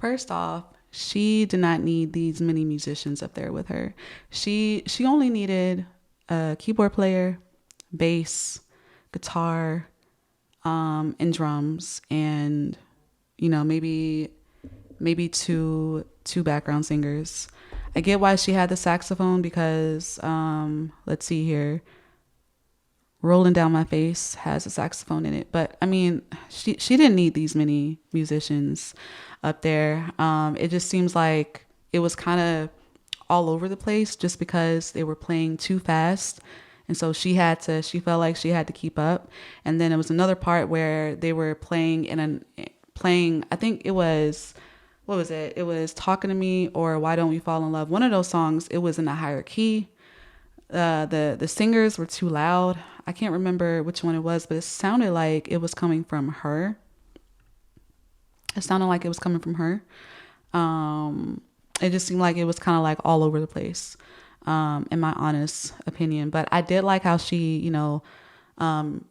First off, she did not need these many musicians up there with her. She only needed a keyboard player, bass, guitar, and drums, and maybe two background singers. I get why she had the saxophone because let's see here. Rolling Down My Face has a saxophone in it. But I mean, she didn't need these many musicians up there. It just seems like it was kind of all over the place just because they were playing too fast. And so she felt like she had to keep up. And then it was another part where they were playing, I think it was, what was it? It was Talking to Me or Why Don't We Fall in Love? One of those songs, it was in a higher key. The singers were too loud. I can't remember which one it was, but it sounded like it was coming from her. It sounded like it was coming from her. It just seemed like it was kind of like all over the place, in my honest opinion. But I did like how she,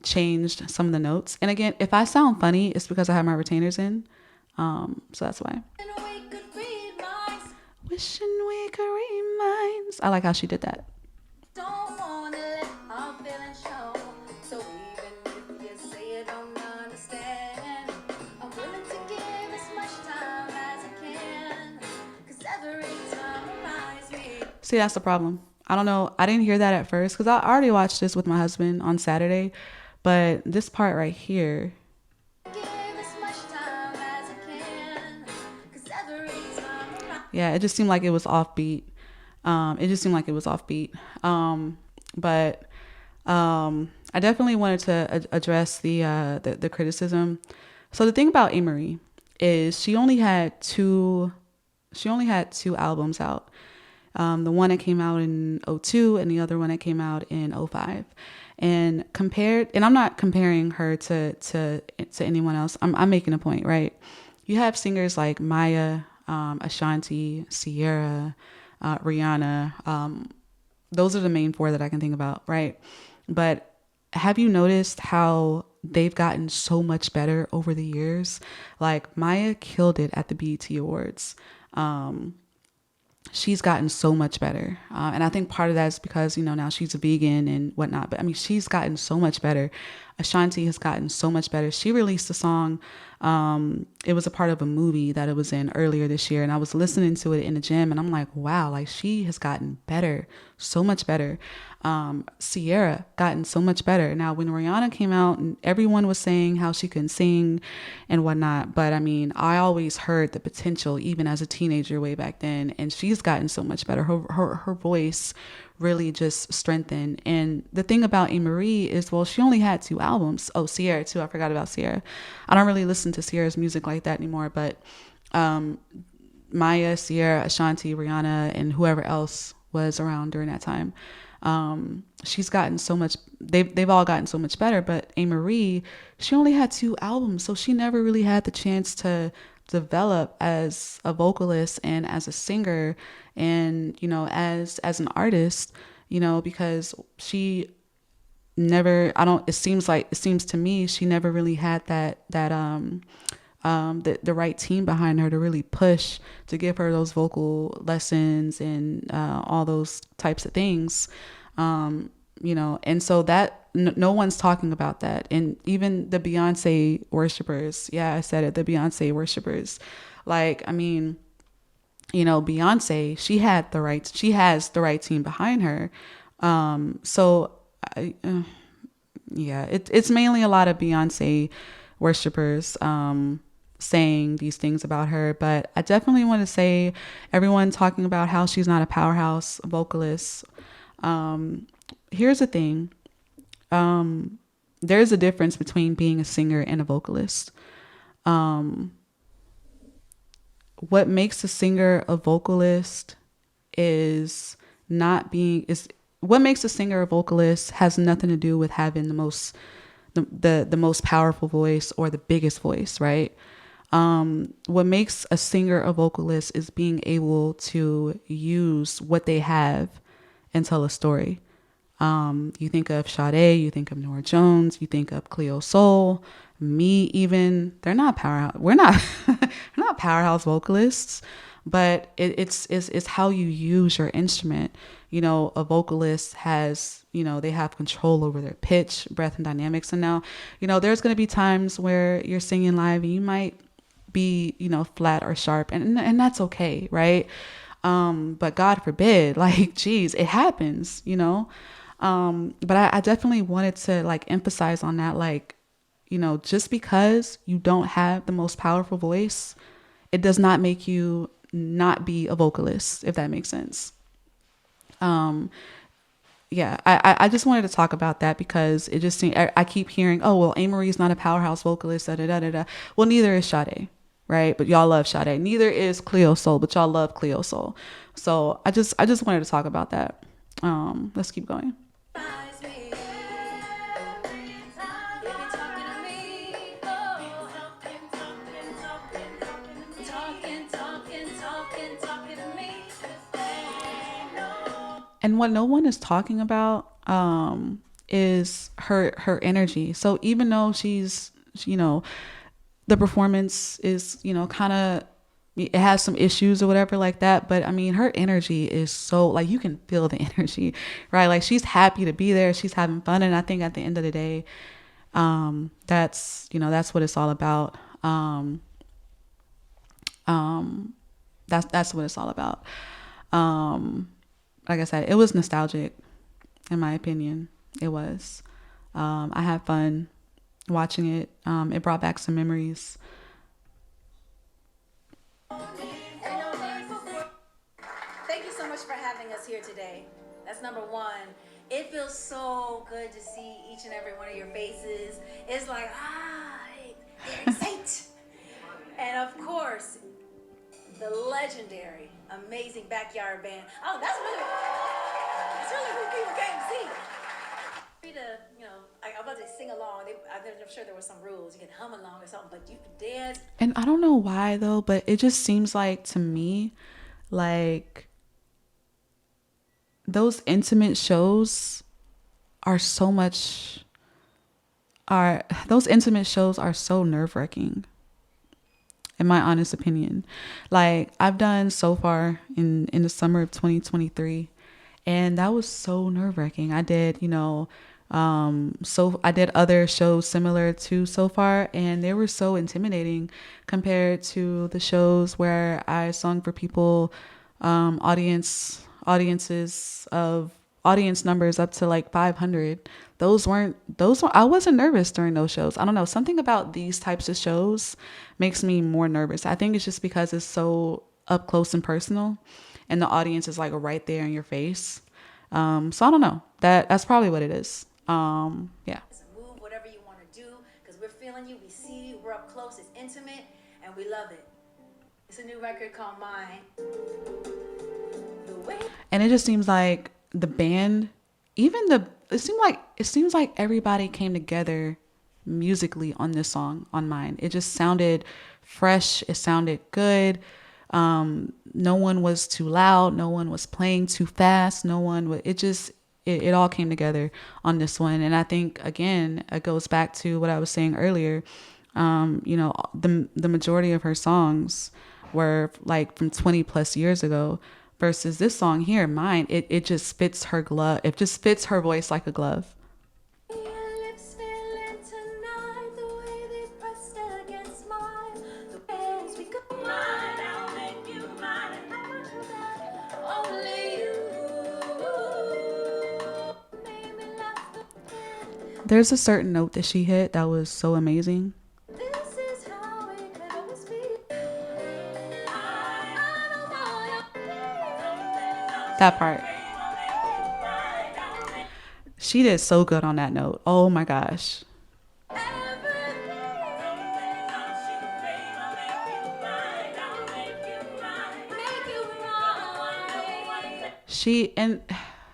changed some of the notes. And again, if I sound funny, it's because I have my retainers in. So that's why. Wishing we could read minds. I like how she did that. Don't wanna let our feelings show. So even if you say you don't understand, I'm willing to give as much time as I can. Cause every time reminds me. See, that's the problem. I don't know. I didn't hear that at first because I already watched this with my husband on Saturday. But this part right here. Yeah, it just seemed like it was offbeat. But I definitely wanted to address the criticism. So the thing about Amerie is she only had two albums out. The one that came out in '02 and the other one that came out in '05. And I'm not comparing her to anyone else. I'm making a point, right? You have singers like Maya, Ashanti, Sierra, Rihanna. Those are the main four that I can think about, right? But have you noticed how they've gotten so much better over the years? Like Maya killed it at the BET Awards. She's gotten so much better. And I think part of that is because, now she's a vegan and whatnot. But I mean, she's gotten so much better. Ashanti has gotten so much better. She released a song. It was a part of a movie that it was in earlier this year. And I was listening to it in the gym and I'm like, wow, like she has gotten better, so much better. Sierra gotten so much better. Now, when Rihanna came out and everyone was saying how she couldn't sing and whatnot, but I mean, I always heard the potential even as a teenager way back then, and she's gotten so much better. Her voice really just strengthened. And the thing about Amerie is, well, she only had two albums. Oh, Sierra too. I forgot about Sierra. I don't really listen to Sierra's music like that anymore, but Maya, Sierra, Ashanti, Rihanna, and whoever else was around during that time. She's gotten so much, they've all gotten so much better, but Amerie, she only had two albums. So she never really had the chance to develop as a vocalist and as a singer and, as an artist, because she never, it seems to me, she never really had the right team behind her to really push to give her those vocal lessons and all those types of things, and so that no one's talking about that. And even the Beyonce worshipers, yeah, I said it, the Beyonce worshipers, like, I mean, Beyonce, she has the right team behind her. It's mainly a lot of Beyonce worshipers, saying these things about her, but I definitely want to say everyone talking about how she's not a powerhouse vocalist. Here's the thing. There's a difference between being a singer and a vocalist. What makes a singer a vocalist what makes a singer a vocalist has nothing to do with having the most powerful voice or the biggest voice, right? What makes a singer a vocalist is being able to use what they have and tell a story. You think of Sade, you think of Norah Jones, you think of Cleo Soul, me even. They're not powerhouse. We're not we're not powerhouse vocalists, but it's how you use your instrument. You know, a vocalist has, you know, they have control over their pitch, breath, and dynamics. And now, you know, there's going to be times where you're singing live and you might be, you know, flat or sharp, and that's okay, right? But God forbid, like, geez, it happens, you know. But I definitely wanted to like emphasize on that, like, you know, just because you don't have the most powerful voice, it does not make you not be a vocalist, if that makes sense. Um, yeah, I just wanted to talk about that because it just seemed, I keep hearing, oh, well, Amerie's not a powerhouse vocalist, da da da da da. Well, neither is Sade, right? But y'all love Sade. Neither is Cleo Soul, but y'all love Cleo Soul. So I just wanted to talk about that. Let's keep going. And what no one is talking about is her energy. So even though she's, you know, the performance is, you know, kind of, it has some issues or whatever like that, but I mean her energy is so, like, you can feel the energy, right? Like she's happy to be there, she's having fun, and I think at the end of the day, that's, you know, that's what it's all about. That's what it's all about. Like I said, it was nostalgic, in my opinion. It was. I had fun watching it. It brought back some memories. Thank you so much for having us here today. That's number one. It feels so good to see each and every one of your faces. It's like, they're excited. And of course, the legendary, amazing backyard band. Oh, that's really who people came to see. Free to, you know, I'm about to sing along. I'm sure there were some rules. You can hum along or something, but you can dance. And I don't know why though, but it just seems like to me, like those intimate shows are so much, those intimate shows are so nerve-wracking, in my honest opinion. Like I've done so far in the summer of 2023, and that was so nerve-wracking. I did, you know, so I did other shows similar to So Far, and they were so intimidating compared to the shows where I sung for people, audiences of audience numbers up to like 500. I wasn't nervous during those shows. I don't know, something about these types of shows makes me more nervous. I think it's just because it's so up close and personal, and the audience is like right there in your face. So I don't know, that's probably what it is. Yeah. Move whatever you want to do, because we're feeling you, we see you, we're up close, it's intimate, and we love it. It's a new record called Mine. And it just seems like the band, it seems like everybody came together musically on this song, on Mine. It just sounded fresh, it sounded good. No one was too loud, no one was playing too fast, it all came together on this one. And I think, again, it goes back to what I was saying earlier. You know, the majority of her songs were like from 20 plus years ago, versus this song here, Mine. It just fits her glove. It just fits her voice like a glove. There's a certain note that she hit that was so amazing. That part. She did so good on that note. Oh my gosh. And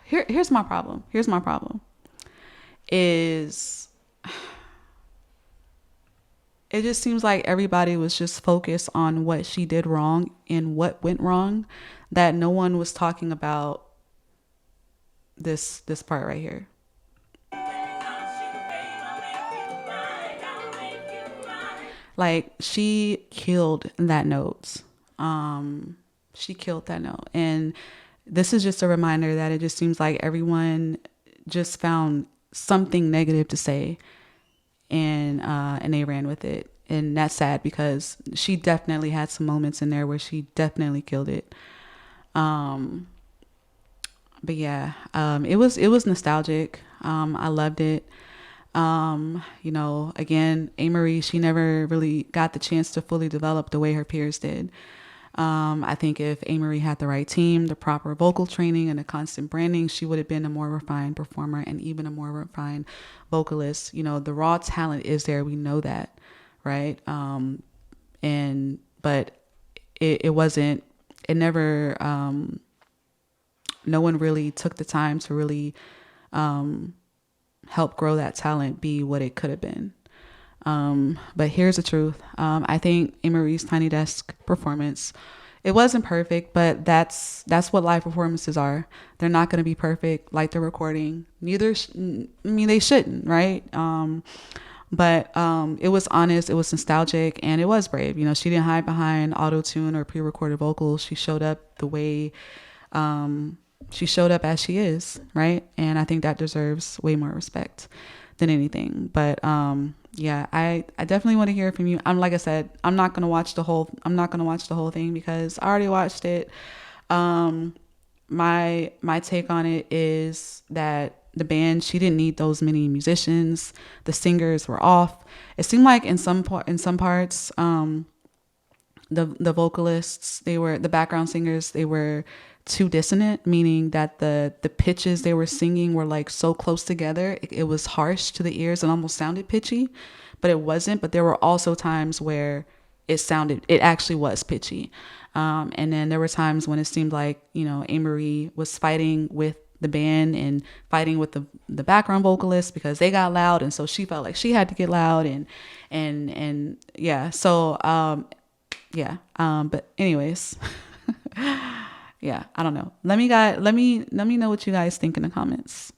here's my problem. Is it just seems like everybody was just focused on what she did wrong and what went wrong, that no one was talking about this part right here. Like she killed that note. She killed that note. And this is just a reminder that it just seems like everyone just found something negative to say, and they ran with it. And that's sad because she definitely had some moments in there where she definitely killed it. Um, but yeah, it was nostalgic. I loved it. Again, Amerie, she never really got the chance to fully develop the way her peers did. I think if Amerie had the right team, the proper vocal training, and the constant branding, she would have been a more refined performer and even a more refined vocalist. The raw talent is there. We know that, right? But it wasn't. It never. No one really took the time to really help grow that talent be what it could have been. But here's the truth. I think Amerie's Tiny Desk performance, it wasn't perfect, but that's what live performances are. They're not going to be perfect like the recording. They shouldn't, right? But it was honest, it was nostalgic, and it was brave. She didn't hide behind auto-tune or pre-recorded vocals. She showed up the way she showed up as she is, right? And I think that deserves way more respect than anything. But yeah, I definitely want to hear from you. Like I said, I'm not gonna watch the whole thing because I already watched it. My take on it is that the band, she didn't need those many musicians. The singers were off. It seemed like in some parts, the vocalists, the background singers, they were too dissonant, meaning that the pitches they were singing were like so close together. It was harsh to the ears and almost sounded pitchy, but it wasn't. But there were also times where it actually was pitchy. And then there were times when it seemed like, Amerie was fighting with the band and fighting with the background vocalists because they got loud. And so she felt like she had to get loud and yeah. So, yeah. But anyways, yeah, I don't know. Let me know what you guys think in the comments.